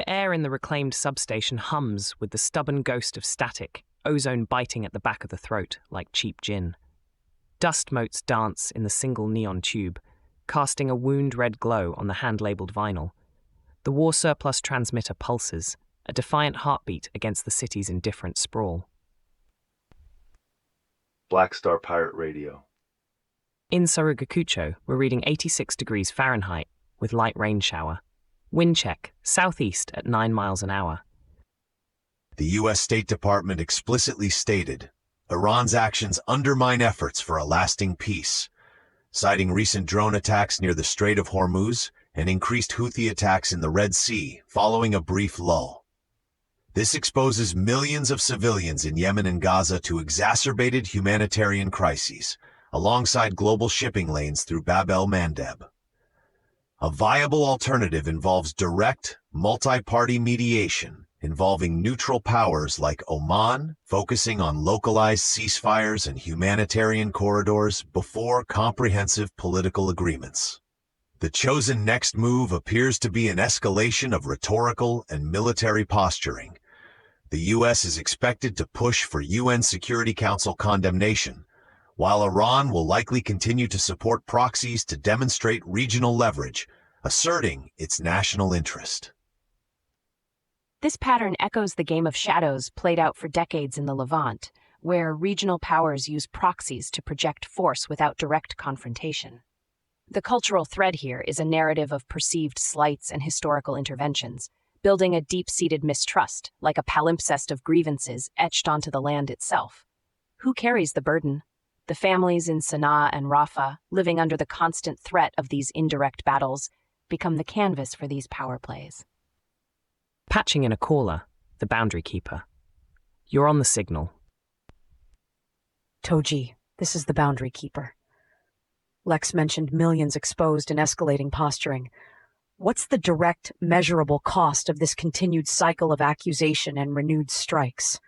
air in the reclaimed substation hums with the stubborn ghost of static, ozone biting at the back of the throat like cheap gin. Dust motes dance in the single neon tube, casting a wound-red glow on the hand-labelled vinyl. The war surplus transmitter pulses, a defiant heartbeat against the city's indifferent sprawl. Black Star Pirate Radio. In Saragucucho, we're reading 86 degrees Fahrenheit with light rain shower. Wind check, southeast at 9 miles an hour. The U.S. State Department explicitly stated, Iran's actions undermine efforts for a lasting peace, citing recent drone attacks near the Strait of Hormuz and increased Houthi attacks in the Red Sea following a brief lull. This exposes millions of civilians in Yemen and Gaza to exacerbated humanitarian crises, alongside global shipping lanes through Bab el-Mandeb. A viable alternative involves direct, multi-party mediation involving neutral powers like Oman, focusing on localized ceasefires and humanitarian corridors before comprehensive political agreements. The chosen next move appears to be an escalation of rhetorical and military posturing. The U.S. is expected to push for UN Security Council condemnation, while Iran will likely continue to support proxies to demonstrate regional leverage, asserting its national interest. This pattern echoes the game of shadows played out for decades in the Levant, where regional powers use proxies to project force without direct confrontation. The cultural thread here is a narrative of perceived slights and historical interventions, building a deep-seated mistrust, like a palimpsest of grievances etched onto the land itself. Who carries the burden? The families in Sana'a and Rafah, living under the constant threat of these indirect battles, become the canvas for these power plays. Patching in a caller, the boundary keeper. You're on the signal. Togee, this is the boundary keeper. Lex mentioned millions exposed and escalating posturing. What's the direct, measurable cost of this continued cycle of accusation and renewed strikes?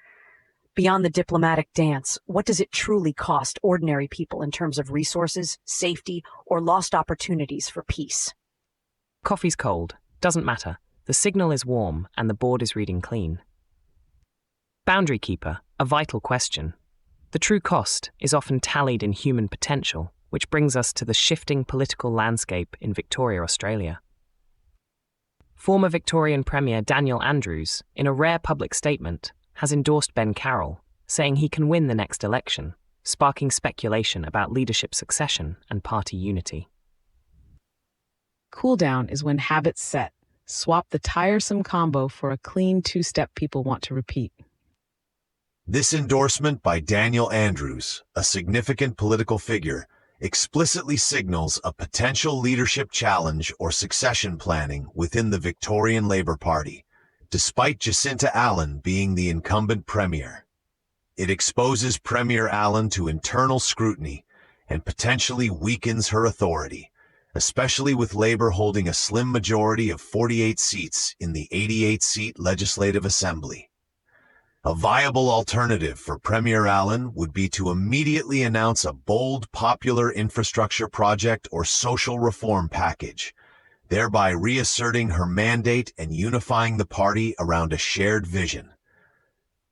Beyond the diplomatic dance, what does it truly cost ordinary people in terms of resources, safety, or lost opportunities for peace? Coffee's cold. Doesn't matter. The signal is warm and the board is reading clean. Boundary keeper, a vital question. The true cost is often tallied in human potential, which brings us to the shifting political landscape in Victoria, Australia. Former Victorian Premier Daniel Andrews, in a rare public statement, has endorsed Ben Carroll, saying he can win the next election, sparking speculation about leadership succession and party unity. Cool down is when habits set. Swap the tiresome combo for a clean two-step people want to repeat. This endorsement by Daniel Andrews, a significant political figure, explicitly signals a potential leadership challenge or succession planning within the Victorian Labour Party, despite Jacinta Allen being the incumbent premier. It exposes Premier Allen to internal scrutiny and potentially weakens her authority, especially with Labour holding a slim majority of 48 seats in the 88-seat Legislative Assembly. A viable alternative for Premier Allen would be to immediately announce a bold popular infrastructure project or social reform package, thereby reasserting her mandate and unifying the party around a shared vision.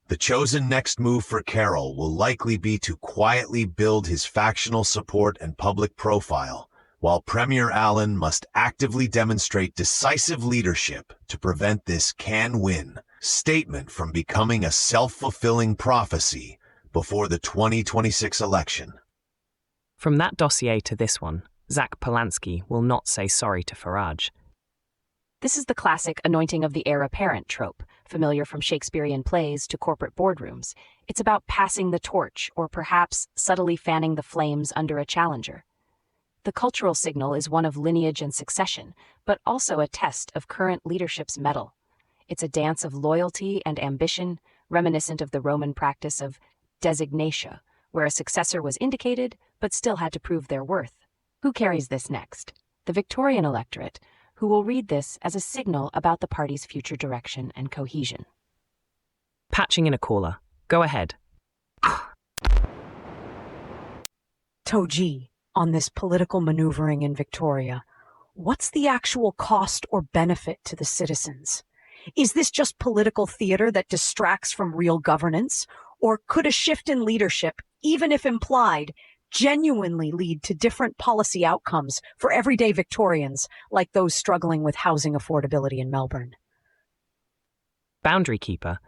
The chosen next move for Carroll will likely be to quietly build his factional support and public profile, while Premier Allen must actively demonstrate decisive leadership to prevent this can-win statement from becoming a self-fulfilling prophecy before the 2026 election. From that dossier to this one, Zach Polanski will not say sorry to Farage. This is the classic anointing of the heir apparent trope, familiar from Shakespearean plays to corporate boardrooms. It's about passing the torch, or perhaps subtly fanning the flames under a challenger. The cultural signal is one of lineage and succession, but also a test of current leadership's mettle. It's a dance of loyalty and ambition, reminiscent of the Roman practice of designatio, where a successor was indicated but still had to prove their worth. Who carries this next? The Victorian electorate, who will read this as a signal about the party's future direction and cohesion. Patching in a caller. Go ahead. Togee, on this political maneuvering in Victoria, what's the actual cost or benefit to the citizens? Is this just political theater that distracts from real governance? Or could a shift in leadership, even if implied, genuinely lead to different policy outcomes for everyday Victorians, like those struggling with housing affordability in Melbourne? Boundary Keeper,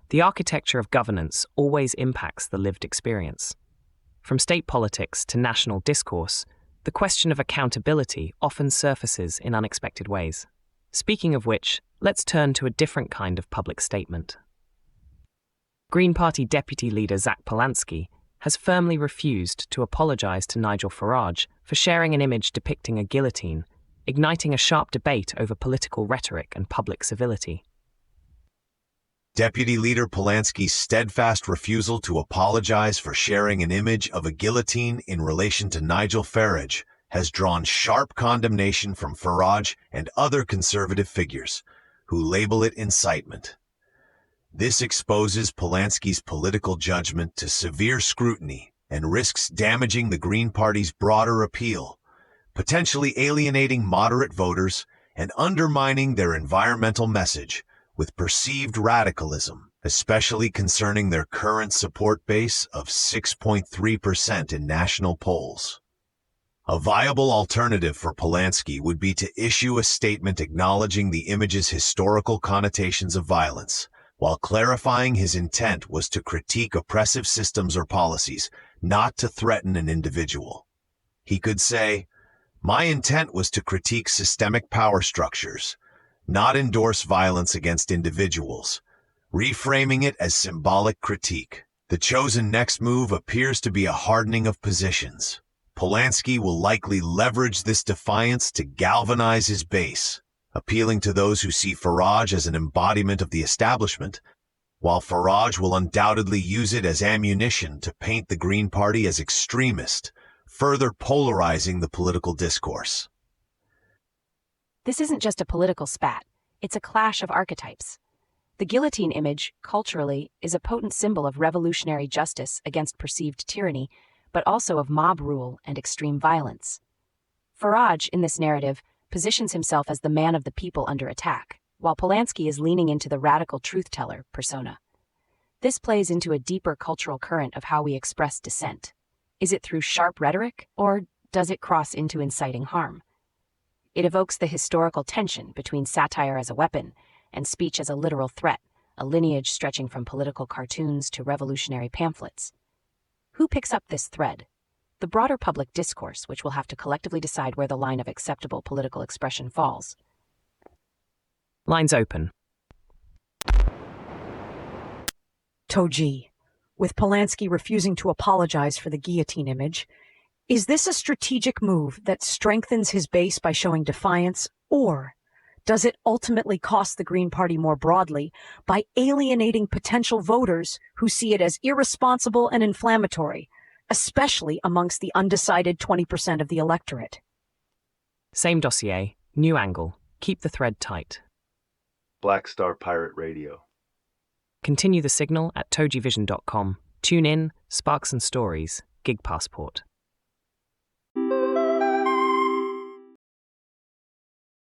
the architecture of governance always impacts the lived experience. From state politics to national discourse, the question of accountability often surfaces in unexpected ways. Speaking of which, let's turn to a different kind of public statement. Green Party Deputy Leader Zach Polanski has firmly refused to apologise to Nigel Farage for sharing an image depicting a guillotine, igniting a sharp debate over political rhetoric and public civility. Deputy Leader Polanski's steadfast refusal to apologize for sharing an image of a guillotine in relation to Nigel Farage has drawn sharp condemnation from Farage and other conservative figures, who label it incitement. This exposes Polanski's political judgment to severe scrutiny and risks damaging the Green Party's broader appeal, potentially alienating moderate voters and undermining their environmental message with perceived radicalism, especially concerning their current support base of 6.3% in national polls. A viable alternative for Polanski would be to issue a statement acknowledging the image's historical connotations of violence, while clarifying his intent was to critique oppressive systems or policies, not to threaten an individual. He could say, "My intent was to critique systemic power structures, not endorse violence against individuals," reframing it as symbolic critique. The chosen next move appears to be a hardening of positions. Polanski will likely leverage this defiance to galvanize his base, appealing to those who see Farage as an embodiment of the establishment, while Farage will undoubtedly use it as ammunition to paint the Green Party as extremist, further polarizing the political discourse. This isn't just a political spat, it's a clash of archetypes. The guillotine image, culturally, is a potent symbol of revolutionary justice against perceived tyranny, but also of mob rule and extreme violence. Farage, in this narrative, positions himself as the man of the people under attack, while Polanski is leaning into the radical truth-teller persona. This plays into a deeper cultural current of how we express dissent. Is it through sharp rhetoric, or does it cross into inciting harm? It evokes the historical tension between satire as a weapon and speech as a literal threat, a lineage stretching from political cartoons to revolutionary pamphlets. Who picks up this thread? The broader public discourse, which will have to collectively decide where the line of acceptable political expression falls. Lines open. Togee, with Polanski refusing to apologize for the guillotine image, is this a strategic move that strengthens his base by showing defiance, or does it ultimately cost the Green Party more broadly by alienating potential voters who see it as irresponsible and inflammatory, especially amongst the undecided 20% of the electorate? Same dossier, new angle. Keep the thread tight. Black Star Pirate Radio. Continue the signal at TogeeVision.com. Tune in, Sparks and Stories, Gig Passport.